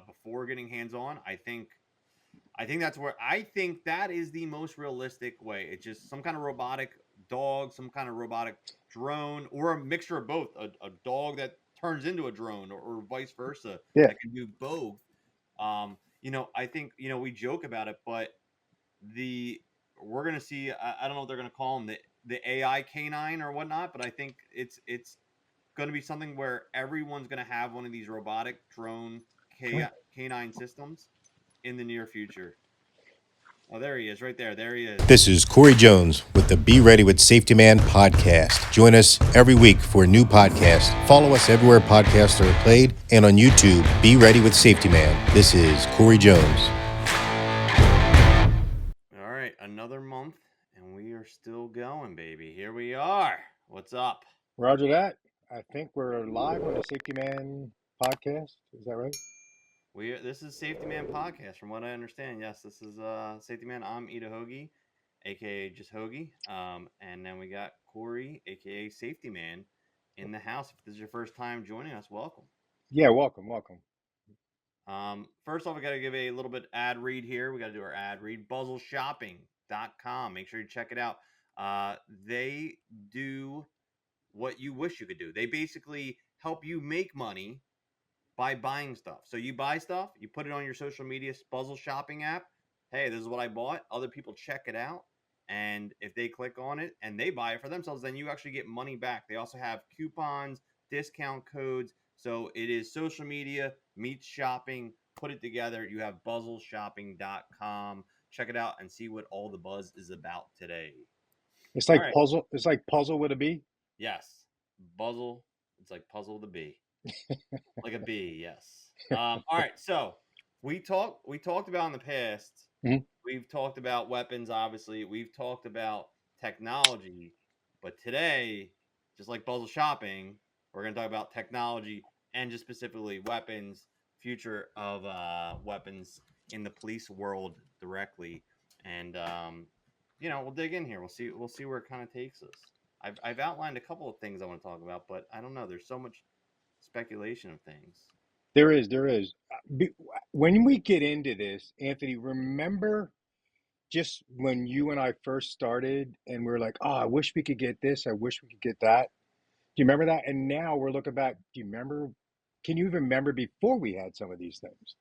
before getting hands on, I think that's where I think that is the most realistic way. It's just some kind of robotic dog, some kind of robotic drone, or a mixture of both. A dog that turns into a drone, or vice versa, Yeah. that can do both. I think we joke about it, but the we're gonna see. I don't know what they're gonna call them, the AI canine or whatnot, but I think it's going to be something where everyone's going to have one of these robotic drone canine systems in the near future. Oh, there he is, right there. There he is. This is Corey Jones with the Be Ready with Safetyman Podcast. Join us every week for a new podcast. Follow us everywhere podcasts are played and on YouTube. Be Ready with Safetyman. This is Corey Jones. All right, another month, and we are still going, baby. Here we are. What's up? Roger that. I think we're live on the Safety Man podcast. Is that right? This is Safety Man Podcast, from what I understand. Yes, this is Safety Man. I'm Ida Hoagie, aka just Hoagie. And then we got Corey, aka Safety Man, in the house. If this is your first time joining us, welcome. Yeah, welcome. First off, we got to give a little bit ad read here. We got to do our ad read. Buzzleshopping.com. Make sure you check it out. They do what you wish you could do. They basically help you make money by buying stuff. So you buy stuff, you put it on your social media Buzzle Shopping app. Hey, this is what I bought. Other people check it out. And if they click on it and they buy it for themselves, then you actually get money back. They also have coupons, discount codes. So it is social media meets shopping. Put it together. You have buzzleshopping.com. Check it out and see what all the buzz is about today. It's All like right. puzzle. It's like puzzle with a B. Yes. Buzzle. It's like puzzle with a B. Like a bee, yes. All right. So we talked about in the past. Mhm. We've talked about weapons, obviously. We've talked about technology, but today, just like puzzle shopping, we're going to talk about technology and just specifically weapons, future of weapons in the police world directly, and we'll dig in here. We'll see where it kind of takes us. I've outlined a couple of things I want to talk about, but I don't know. There's so much speculation of things. There is. When we get into this, Anthony, remember just when you and I first started, and we are like, "Oh, I wish we could get this. I wish we could get that." Do you remember that? And now we're looking back. Do you remember? Can you even remember before we had some of these things?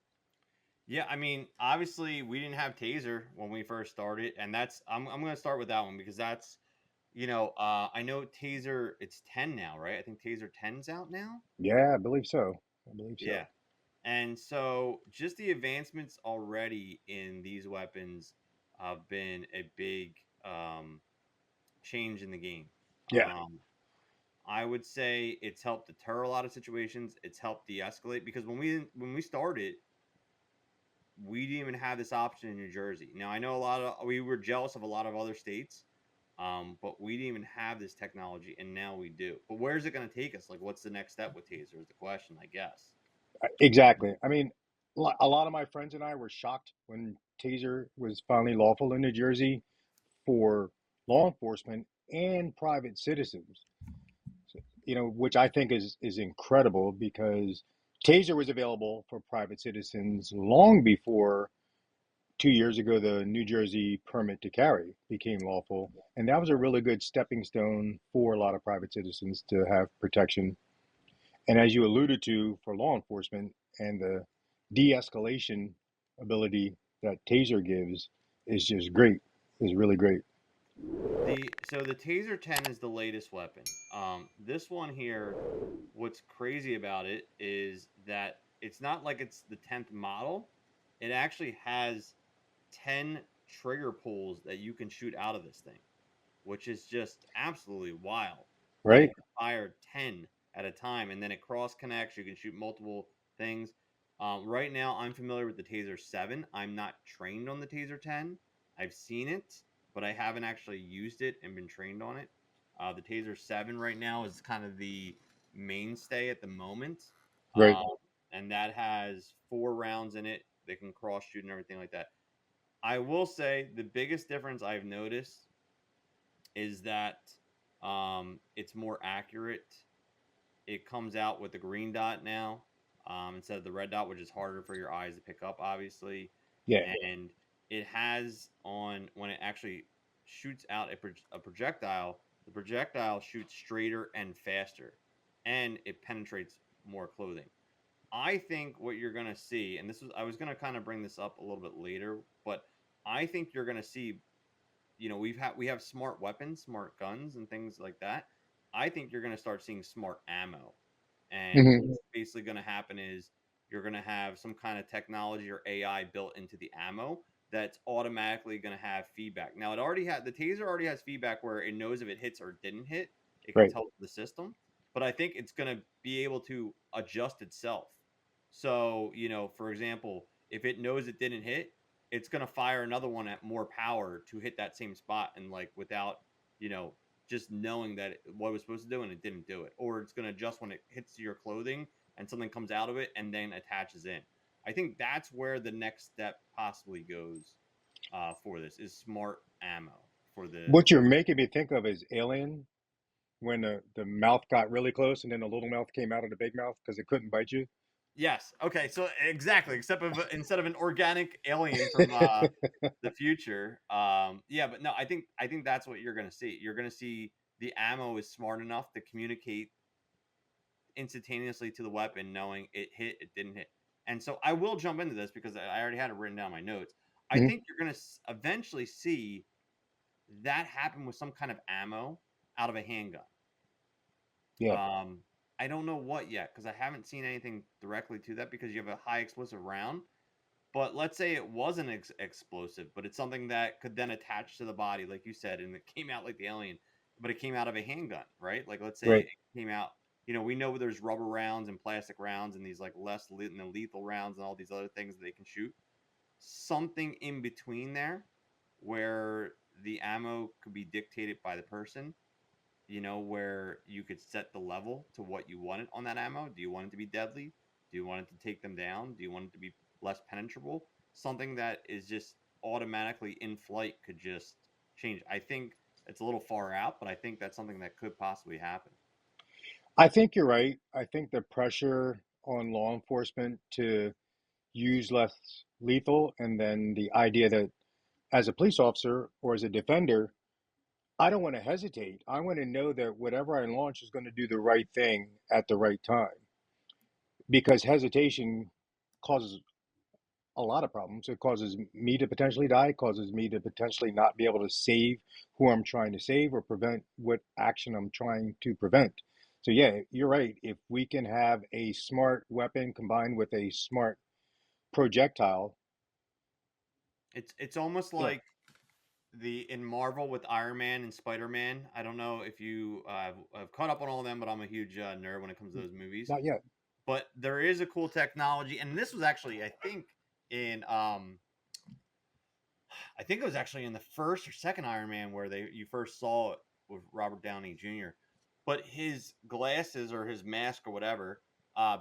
Yeah, I mean, obviously we didn't have Taser when we first started, and I'm going to start with that one because that's I know Taser, it's 10 now, right? I think Taser 10's out now. Yeah, I believe so. I believe so. Yeah. And so just the advancements already in these weapons have been a big change in the game. Yeah. Um, I would say it's helped deter a lot of situations. It's helped de-escalate because when we started, we didn't even have this option in New Jersey. Now I know we were jealous of a lot of other states, but we didn't even have this technology, and now we do. But where is it going to take us? Like, what's the next step with Taser? Is the question, I guess. Exactly. I mean, a lot of my friends and I were shocked when Taser was finally lawful in New Jersey for law enforcement and private citizens. So, which I think is incredible because Taser was available for private citizens long before 2 years ago the New Jersey permit to carry became lawful, and that was a really good stepping stone for a lot of private citizens to have protection. And as you alluded to, for law enforcement and the de-escalation ability that Taser gives is just great, is really great. The Taser 10 is the latest weapon. This one here, what's crazy about it is that it's not like it's the 10th model. It actually has 10 trigger pulls that you can shoot out of this thing, which is just absolutely wild. That you Right? can fire 10 at a time and then it cross connects. You can shoot multiple things. Right now, I'm familiar with the Taser 7. I'm not trained on the Taser 10. I've seen it, but I haven't actually used it and been trained on it. The Taser 7 right now is kind of the mainstay at the moment. Right. Um, and that has 4 rounds in it. They can cross shoot and everything like that. I will say the biggest difference I've noticed is that it's more accurate. It comes out with the green dot now. instead of the red dot, which is harder for your eyes to pick up, obviously. Yeah. And it has on when it actually shoots out a projectile, the projectile shoots straighter and faster, and it penetrates more clothing. I think what you're going to see, and I was going to kind of bring this up a little bit later, but I think you're going to see, we have smart weapons, smart guns, and things like that. I think you're going to start seeing smart ammo, and Hmm. what's basically going to happen is you're going to have some kind of technology or AI built into the ammo that's automatically going to have feedback. Now, the taser already has feedback where it knows if it hits or didn't hit. It can Right. tell the system, but I think it's going to be able to adjust itself. So, for example, if it knows it didn't hit, it's going to fire another one at more power to hit that same spot, and like without, you know, just knowing that what it was supposed to do and it didn't do it. Or it's going to adjust when it hits your clothing and something comes out of it and then attaches in. I think that's where the next step possibly goes for this is smart ammo for the. What you're making me think of is Alien, when the mouth got really close and then the little mouth came out of the big mouth because it couldn't bite you. Yes. Okay. So exactly, instead of an organic alien from the future. Yeah, but no, I think that's what you're gonna see. You're gonna see the ammo is smart enough to communicate instantaneously to the weapon, knowing it hit, it didn't hit. And so I will jump into this because I already had it written down in my notes. I Hmm. think you're gonna eventually see that happen with some kind of ammo out of a handgun. Yeah. Um, I don't know what yet because I haven't seen anything directly to that because you have a high explosive round. But let's say it wasn't explosive, but it's something that could then attach to the body, like you said, and it came out like the alien, but it came out of a handgun, right? Like let's say Right. it came out. We know there's rubber rounds and plastic rounds and these like lethal rounds and all these other things that they can shoot. Something in between there, where the ammo could be dictated by the person, where you could set the level to what you want it on that ammo. Do you want it to be deadly? Do you want it to take them down? Do you want it to be less penetrable? Something that is just automatically in flight could just change. I think it's a little far out, but I think that's something that could possibly happen. I think you're right. I think the pressure on law enforcement to use less lethal, and then the idea that as a police officer or as a defender, I don't want to hesitate. I want to know that whatever I launch is going to do the right thing at the right time, because hesitation causes a lot of problems. It causes me to potentially die, causes me to potentially not be able to save who I'm trying to save or prevent what action I'm trying to prevent. So, yeah, you're right. If we can have a smart weapon combined with a smart projectile, It's almost yeah, like the in Marvel with Iron Man and Spider Man. I don't know if you have caught up on all of them, but I'm a huge nerd when it comes to those movies. not yet. But there is a cool technology, and this was actually, in I think it was actually in the first or second Iron Man where you first saw it with Robert Downey Jr. But his glasses or his mask or whatever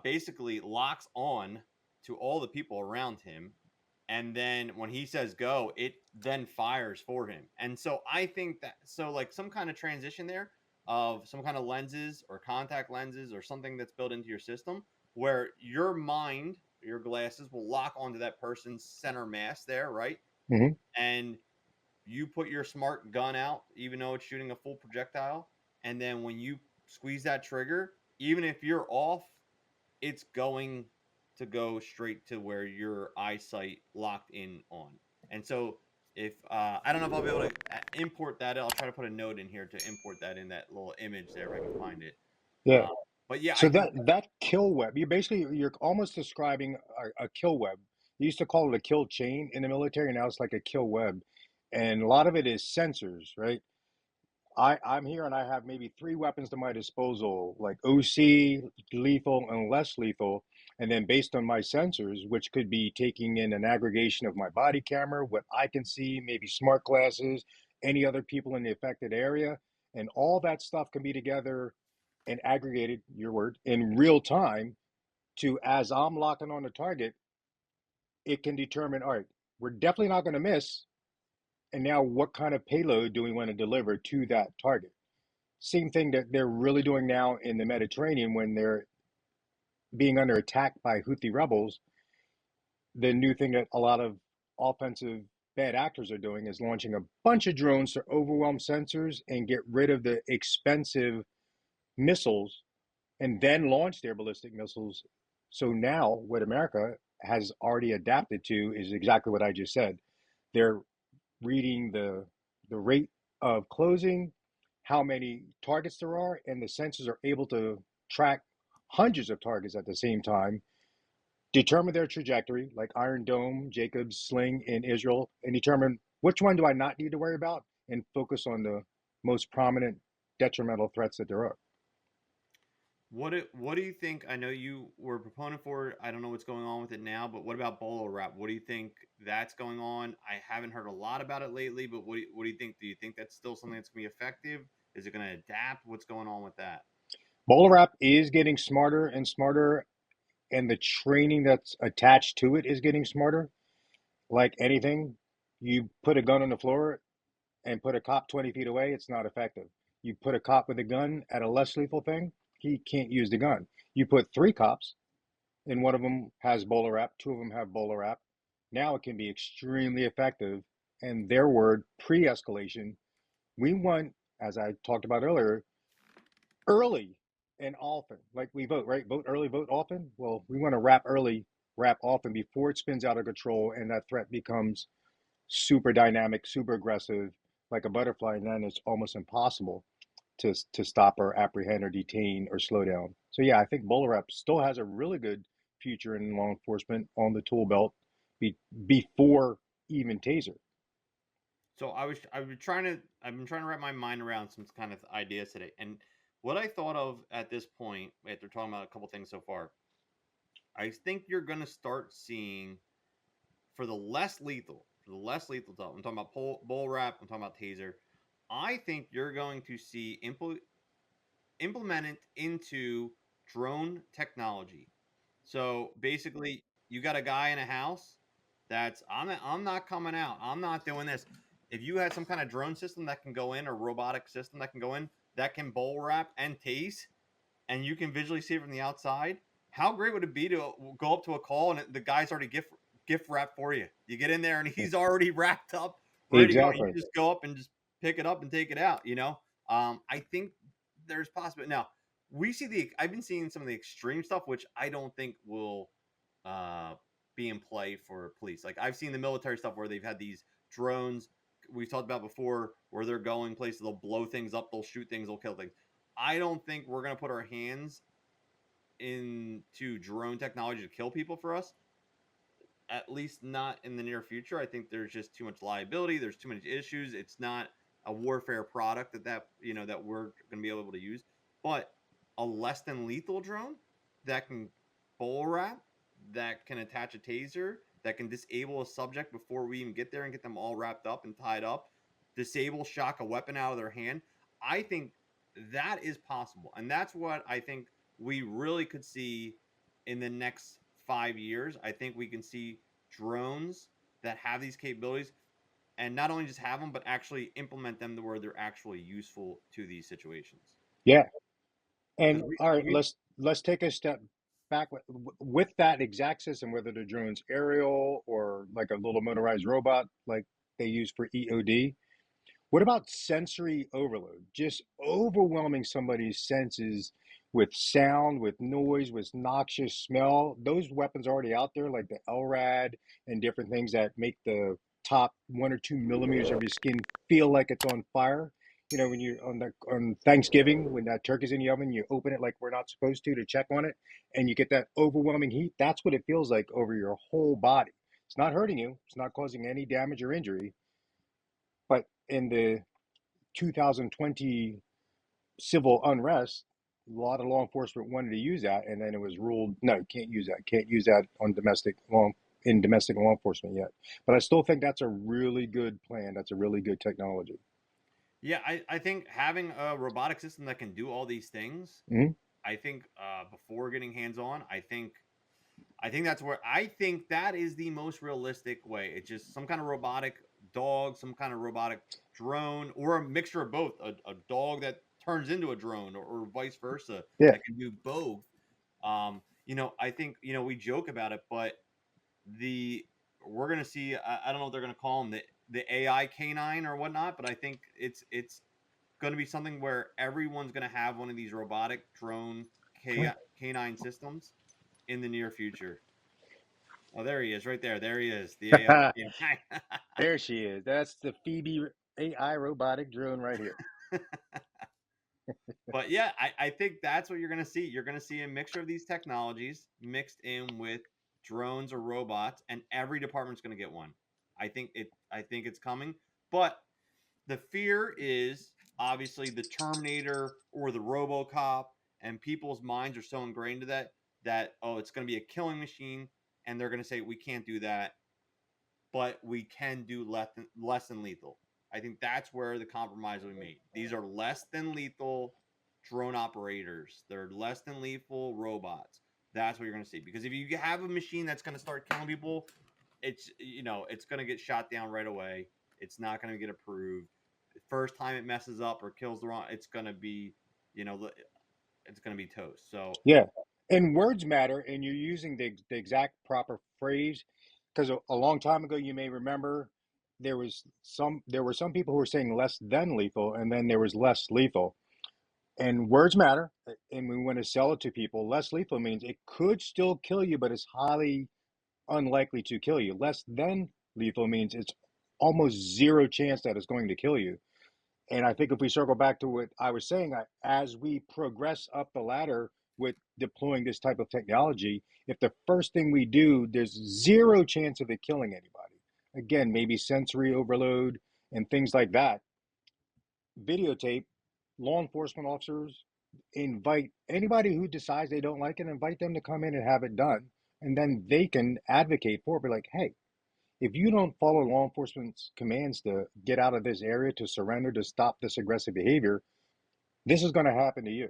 basically locks on to all the people around him, and then when he says go, it then fires for him. And so I think that like some kind of transition there of some kind of lenses or contact lenses or something that's built into your system where your glasses will lock onto that person's center mass there, right? Hmm. And you put your smart gun out, even though it's shooting a full projectile. And then when you squeeze that trigger, even if you're off, it's going to go straight to where your eyesight locked in on. And so, if I don't know if I'll be able to import that, I'll try to put a note in here to import that in that little image there if I can find it. Yeah. Uh, but yeah, I So think that kill web, you're almost describing a kill web. You used to call it a kill chain in the military, now it's like a kill web, and a lot of it is sensors, right? I'm here and I have maybe three weapons to my disposal, like OC, lethal, and less lethal. And then based on my sensors, which could be taking in an aggregation of my body camera, what I can see, maybe smart glasses, any other people in the affected area, and all that stuff can be together and aggregated, your word, in real time to as I'm locking on the target, it can determine, all right, we're definitely not going to miss. And now what kind of payload do we want to deliver to that target? Same thing that they're really doing now in the Mediterranean when they're being under attack by Houthi rebels, the new thing that a lot of offensive bad actors are doing is launching a bunch of drones to overwhelm sensors and get rid of the expensive missiles and then launch their ballistic missiles. So now what America has already adapted to is exactly what I just said. They're reading the rate of closing, how many targets there are, and the sensors are able to track hundreds of targets at the same time, determine their trajectory, like Iron Dome, Jacob's Sling in Israel, and determine which one do I not need to worry about and focus on the most prominent detrimental threats that there are. What do you think? I know you were a proponent for it. I don't know what's going on with it now, but what about bola wrap? What do you think that's going on? I haven't heard a lot about it lately, but what do you think? Do you think that's still something that's going to be effective? Is it going to adapt? What's going on with that? Bowler wrap is getting smarter and smarter, and the training that's attached to it is getting smarter. Like anything, you put a gun on the floor and put a cop 20 feet away, it's not effective. You put a cop with a gun at a less lethal thing, he can't use the gun. You put three cops, and one of them has bowler wrap, two of them have bowler wrap. Now it can be extremely effective. And their word, pre escalation, we want, as I talked about earlier, early and often. Like we vote, right? Vote early, vote often. Well, we want to wrap early, wrap often before it spins out of control and that threat becomes super dynamic, super aggressive, like a butterfly, and then it's almost impossible to stop or apprehend or detain or slow down. So yeah, I think bowler wrap still has a really good future in law enforcement on the tool belt before even taser. So I've been trying to wrap my mind around some kind of ideas today, and what I thought of at this point, after talking about a couple things so far, I think you're going to start seeing for the less lethal stuff. I'm talking about bull wrap. I'm talking about taser. I think you're going to see implemented into drone technology. So basically, you got a guy in a house that's I'm not coming out. I'm not doing this. If you had some kind of drone system that can go in or robotic system that can go in that can bowl wrap and tase, and you can visually see it from the outside, how great would it be to go up to a call and the guy's already gift wrap for you? You get in there and he's already wrapped up, ready to go. You Exactly. just go up and just pick it up and take it out. I think there's possibility. Now I've been seeing some of the extreme stuff, which I don't think will uh, be in play for police. Like I've seen the military stuff where they've had these drones we've talked about before, where they're going places, they'll blow things up, they'll shoot things, they'll kill things. I don't think we're gonna put our hands into drone technology to kill people for us. At least not in the near future. I think there's just too much liability. There's too many issues. It's not a warfare product that we're going to be able to use. But a less than lethal drone that can bull wrap, that can attach a taser, that can disable a subject before we even get there and get them all wrapped up and tied up, disable, shock a weapon out of their hand. I think that is possible, and that's what I think we really could see in the next 5 years. I think we can see drones that have these capabilities, and not only just have them, but actually implement them to where they're actually useful to these situations. Yeah. And Because all right, let's take a step back with that exact system, whether the drone's aerial or like a little motorized robot like they use for EOD. What about sensory overload? Just overwhelming somebody's senses with sound, with noise, with noxious smell. Those weapons are already out there, like the LRAD and different things that make the top 1 or 2 millimeters of your skin feel like it's on fire. You know, when you on Thanksgiving, when that turkey's in the oven, you open it like we're not supposed to check on it, and you get that overwhelming heat. That's what it feels like over your whole body. It's not hurting you. It's not causing any damage or injury. But in the 2020 civil unrest, a lot of law enforcement wanted to use that, and then it was ruled no, you can't use that. Can't use that on domestic law enforcement yet. But I still think that's a really good plan. That's a really good technology. Yeah, I think having a robotic system that can do all these things, Hmm. I think before getting hands on, I think that's where I think that is the most realistic way. It's just some kind of robotic dog, some kind of robotic drone, or a mixture of both. A dog that turns into a drone, or vice versa, Yeah, that can do both. I think, we joke about it, but we're gonna see. I don't know what they're gonna call them, the AI canine or whatnot, but I think it's going to be something where everyone's going to have one of these robotic drone canine systems in the near future. Oh, there he is, right there. There he is, the AI canine. There she is. That's the Phoebe AI robotic drone right here. But yeah, I think that's what you're going to see. You're going to see a mixture of these technologies mixed in with drones or robots, and every department's going to get one. I think it's coming, but the fear is obviously the Terminator or the RoboCop, and people's minds are so ingrained to that oh, it's going to be a killing machine, and they're going to say we can't do that, but we can do less than lethal. I think that's where the compromise will be made. These are less than lethal drone operators. They're less than lethal robots. That's what you're going to see. Because if you have a machine that's going to start killing people, it's going to get shot down right away. It's not going to get approved. The first time it messes up or kills the wrong, it's going to be, it's going to be toast. So Yeah. And words matter, and you're using the exact proper phrase. Because a long time ago, you may remember there were some people who were saying less than lethal, and then there was less lethal. And words matter, and we want to sell it to people. Less lethal means it could still kill you, but it's highly unlikely to kill you. Less than lethal means it's almost zero chance that it's going to kill you. And I think if we circle back to what I was saying, as we progress up the ladder with deploying this type of technology, if the first thing we do, there's zero chance of it killing anybody. Again, maybe sensory overload and things like that. Videotape, law enforcement officers invite anybody who decides they don't like it, invite them to come in and have it done. And then they can advocate for it, be like, hey, if you don't follow law enforcement's commands to get out of this area, to surrender, to stop this aggressive behavior, this is going to happen to you,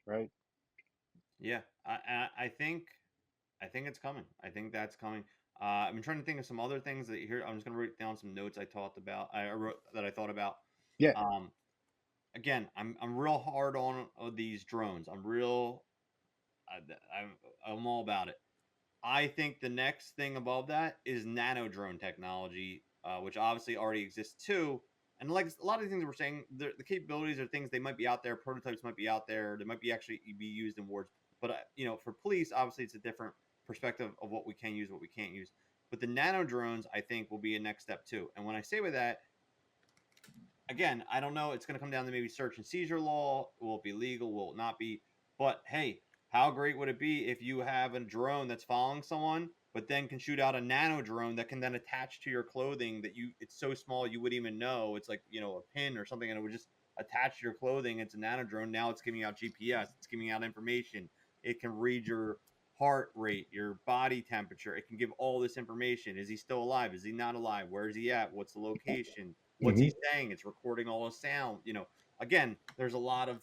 right? yeah, I think it's coming. I think that's coming. I'm trying to think of some other things that here. I'm just going to write down some notes I talked about. I wrote that I thought about. Yeah. Um, I'm real hard on these drones. I'm all about it. I think the next thing above that is nano drone technology, which obviously already exists too. And like a lot of the things we're saying, the capabilities are things they might be out there, prototypes might be out there, they might be actually be used in wars. But for police, obviously it's a different perspective of what we can use, what we can't use. But the nano drones, I think, will be a next step too. And when I say with that, again, I don't know. It's going to come down to maybe search and seizure law. Will it be legal? Will it not be? But hey, how great would it be if you have a drone that's following someone, but then can shoot out a nano drone that can then attach to your clothing it's so small you wouldn't even know. It's like, a pin or something, and it would just attach to your clothing. It's a nano drone. Now it's giving out GPS. It's giving out information. It can read your heart rate, your body temperature. It can give all this information. Is he still alive? Is he not alive? Where is he at? What's the location? What's Mm-hmm. he saying? It's recording all his sound. Again, there's a lot of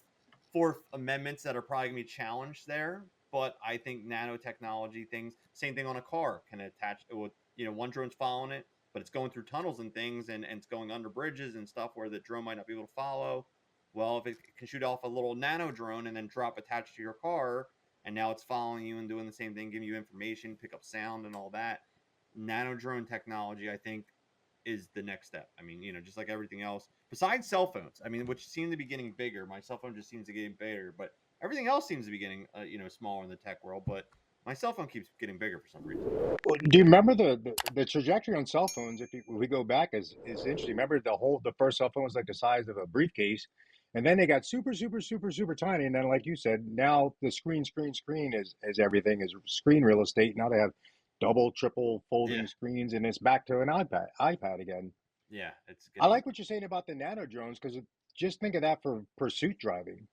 Fourth Amendments that are probably going to be challenged there. But I think nanotechnology things, same thing on a car, can attach. One drone's following it, but it's going through tunnels and things, and it's going under bridges and stuff where the drone might not be able to follow. Well, if it can shoot off a little nano drone and then drop attached to your car, and now it's following you and doing the same thing, giving you information, pick up sound and all that. Nano drone technology, I think, is the next step. I mean, just like everything else, besides cell phones, I mean, which seem to be getting bigger. My cell phone just seems to be getting bigger, but everything else seems to be getting, smaller in the tech world. But my cell phone keeps getting bigger for some reason. Well, do you remember the trajectory on cell phones? If we go back, is interesting. Remember the first cell phone was like the size of a briefcase, and then they got super, super, super, super tiny. And then, like you said, now the screen is everything, is screen real estate. Now they have double, triple Yeah, folding screens, and it's back to an iPad again. yeah, it's I getting. like what you're saying about the nano drones because just think of that for pursuit driving.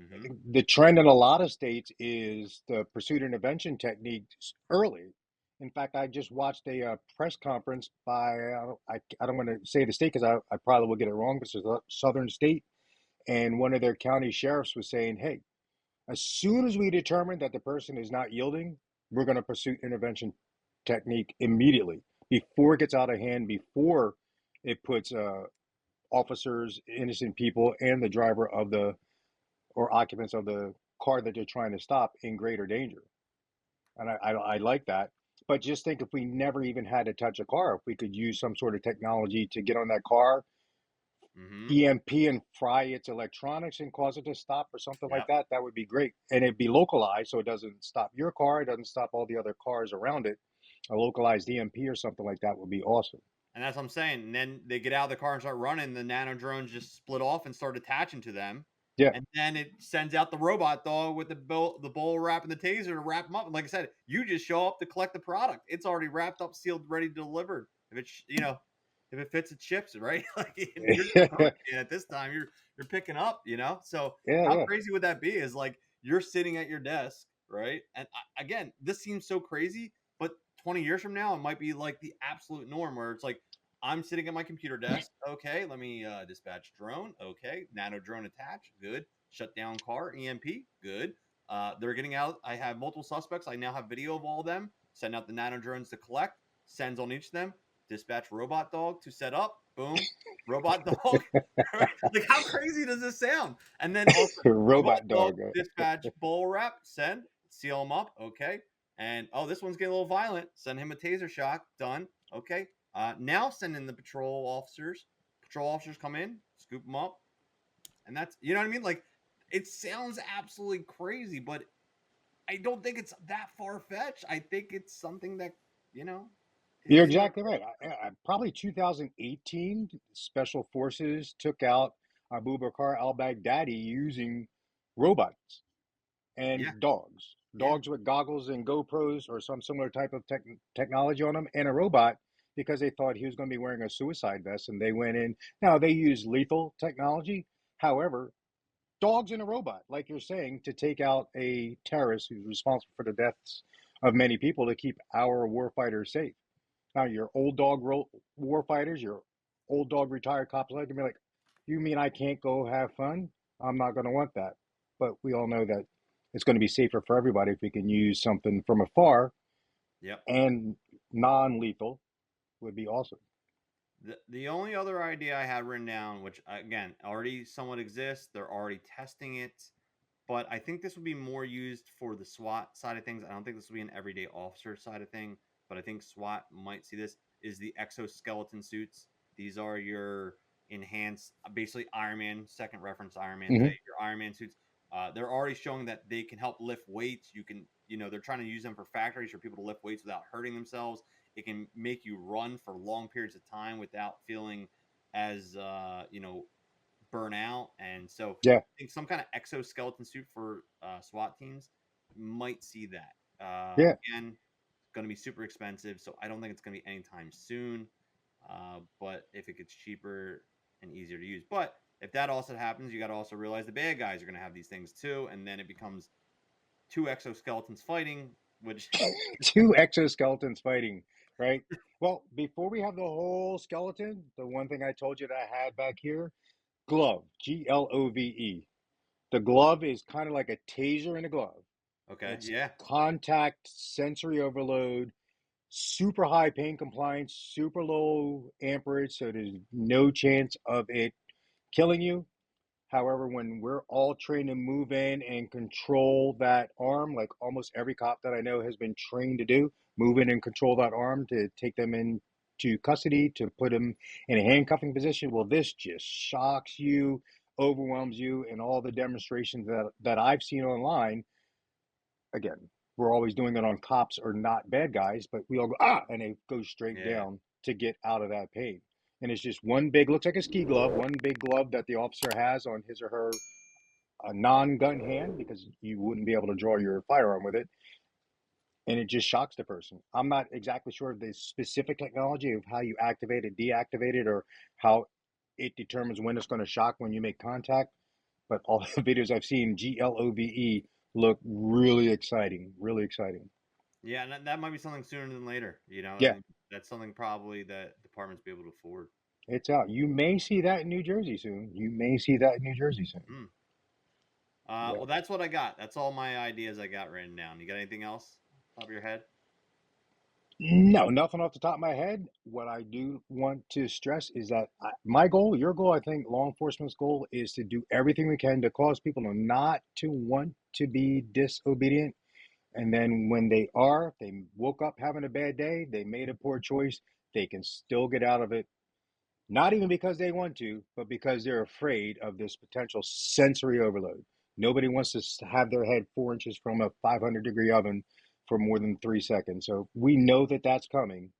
Mm-hmm. The trend in a lot of states is the pursuit intervention techniques early. In fact, I just watched a press conference by, I don't want to say the state because I probably will get it wrong, but it's a southern state. And one of their county sheriffs was saying, hey, as soon as we determine that the person is not yielding, we're going to pursue intervention technique immediately before it gets out of hand, before it puts officers, innocent people, and the driver of the or occupants of the car that they're trying to stop in greater danger. and I like that. But just think if we never even had to touch a car, if we could use some sort of technology to get on that car, Mm-hmm. EMP and fry its electronics and cause it to stop or something like Yep. that, that would be great. And it'd be localized so it doesn't stop your car, it doesn't stop all the other cars around it. A localized EMP or something like that would be awesome. And that's what I'm saying. And then they get out of the car and start running. The nano drones just split off and start attaching to them. Yeah. And then it sends out the robot dog with the bowl wrap and the taser to wrap them up. And like I said, you just show up to collect the product. It's already wrapped up, sealed, ready to deliver. If it's if it fits, it ships, right? Like you're and at this time, you're picking up, So Yeah, how yeah. crazy would that be? Is like you're sitting at your desk, right? And again, this seems so crazy, but 20 years from now, it might be like the absolute norm where it's like I'm sitting at my computer desk. Okay, let me dispatch drone. Okay, nano drone attached. Good. Shut down car. EMP. Good. They're getting out. I have multiple suspects. I now have video of all of them. Send out the nano drones to collect. Sends on each of them. Dispatch robot dog to set up. Boom. Robot dog. Like how crazy does this sound? And then also robot Robot dog dog. dispatch bowl wrap. Send. Seal them up. Okay. And this one's getting a little violent. Send him a taser shock. Done. Okay. Now send in the patrol officers. Patrol officers come in, scoop them up, and that's you know what I mean. Like it sounds absolutely crazy, but I don't think it's that far fetched. I think it's something that You're is. exactly right. Probably 2018, Special Forces took out Abu Bakr al-Baghdadi using robots Yeah, and dogs. yeah, Dogs with goggles and GoPros or some similar type of technology on them, and a robot because they thought he was going to be wearing a suicide vest. And they went in. Now, they use lethal technology. However, dogs and a robot, like you're saying, to take out a terrorist who's responsible for the deaths of many people to keep our warfighters safe. Now, your old dog war fighters, your old dog retired cops, like to be like, you mean I can't go have fun? I'm not going to want that. But we all know that it's going to be safer for everybody if we can use something from afar yep. and non-lethal would be awesome. The only other idea I had written down, which again already somewhat exists, they're already testing it, but I think this would be more used for the SWAT side of things. I don't think this would be an everyday officer side of thing, but I think SWAT might see this. Is the exoskeleton suits? These are your enhanced, basically Iron Man. Second reference to Iron Man Hmm. today. Your Iron Man suits. They're already showing that they can help lift weights. You can, they're trying to use them for factories for people to lift weights without hurting themselves. It can make you run for long periods of time without feeling as burn out. And so Yeah, I think some kind of exoskeleton suit for SWAT teams might see that. yeah, Again, it's going to be super expensive, so I don't think it's going to be anytime soon. But if it gets cheaper and easier to use, but if that also happens, you got to also realize the bad guys are going to have these things too, and then it becomes two exoskeletons fighting, which two exoskeletons fighting, right? Well, before we have the whole skeleton, the one thing I told you that I had back here, glove, GLOVE. The glove is kind of like a taser in a glove. okay, It's yeah, contact sensory overload, super high pain compliance, super low amperage, so there's no chance of it killing you. However, when we're all trained to move in and control that arm, like almost every cop that I know has been trained to do, move in and control that arm to take them into custody, to put them in a handcuffing position. Well, this just shocks you, overwhelms you, and all the demonstrations that I've seen online. Again, we're always doing it on cops or not bad guys, but we all go, and they go straight yeah. down to get out of that pain. And it's just one big, looks like a ski glove, one big glove that the officer has on his or her non-gun hand because you wouldn't be able to draw your firearm with it. And it just shocks the person. I'm not exactly sure of the specific technology of how you activate it, deactivate it, or how it determines when it's going to shock when you make contact. But all the videos I've seen, GLOVE, look really exciting, really exciting. Yeah, and that might be something sooner than later. Yeah, And that's something probably that departments be able to afford. it's out. You may see that in New Jersey soon. You may see that in New Jersey soon. Mm. Yeah. Well, that's what I got. That's all my ideas I got written down. You got anything else top of your head? No, nothing off the top of my head. What I do want to stress is that my goal, your goal, I think law enforcement's goal is to do everything we can to cause people to not to want to be disobedient And then when they woke up having a bad day, they made a poor choice, they can still get out of it. Not even because they want to, but because they're afraid of this potential sensory overload. Nobody wants to have their head 4 inches from a 500-degree oven for more than 3 seconds. So we know that that's coming.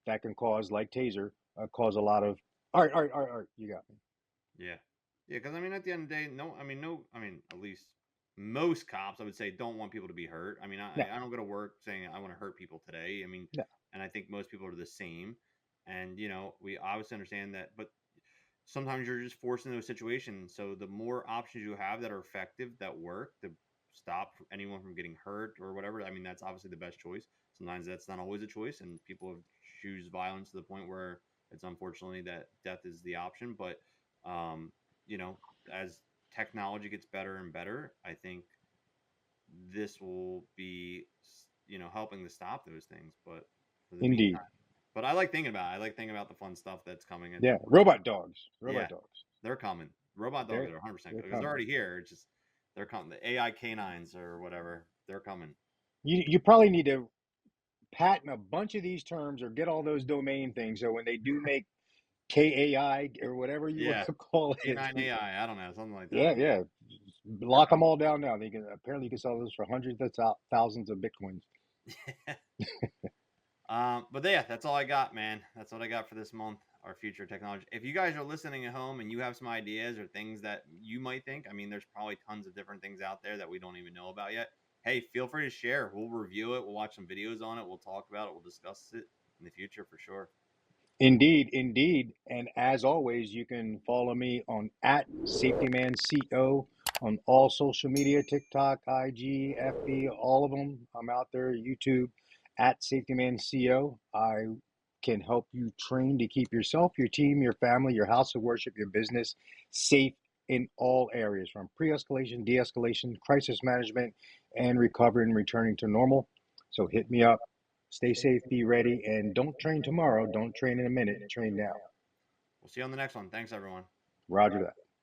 That can cause, like Taser, cause a lot of, all right, you got me. Yeah. Yeah, because I mean, at the end of the day, at least most cops, I would say, don't want people to be hurt. I mean, No, I don't go to work saying I want to hurt people today. I mean, no. and I think most people are the same. And, we obviously understand that, but sometimes you're just forced into a situation. So the more options you have that are effective, that work to stop anyone from getting hurt or whatever, I mean, that's obviously the best choice. Sometimes that's not always a choice, and people choose violence to the point where it's unfortunately that death is the option. But, um, as technology gets better and better, I think this will be, helping to stop those things. But for the Indeed. meantime, but I like thinking about it. I like thinking about the fun stuff that's coming. Yeah, robot dogs. Yeah, they're coming. Robot dogs They're, are 100% they're because they're coming. already here. It's just they're coming. The AI canines or whatever, they're coming. You probably need to patent a bunch of these terms or get all those domain things so when they do make KAI or whatever you want Yeah, to call it. canine AI. I don't know, something like that. Yeah. Lock them all down now. Apparently you can sell those for hundreds of thousands of bitcoins. But yeah, that's all I got, man. That's what I got for this month. Our future technology. If you guys are listening at home and you have some ideas or things that you might think, I mean, there's probably tons of different things out there that we don't even know about yet. Hey, feel free to share. We'll review it. We'll watch some videos on it. We'll talk about it. We'll discuss it in the future for sure. Indeed. And as always, you can follow me on @SafetymanCO on all social media, TikTok, IG, FB, all of them. I'm out there, YouTube, @SafetymanCO. I can help you train to keep yourself, your team, your family, your house of worship, your business safe in all areas, from pre-escalation, de-escalation, crisis management, and recovery and returning to normal. So hit me up. Stay safe, be ready, and don't train tomorrow. Don't train in a minute. Train now. We'll see you on the next one. Thanks, everyone. Roger that.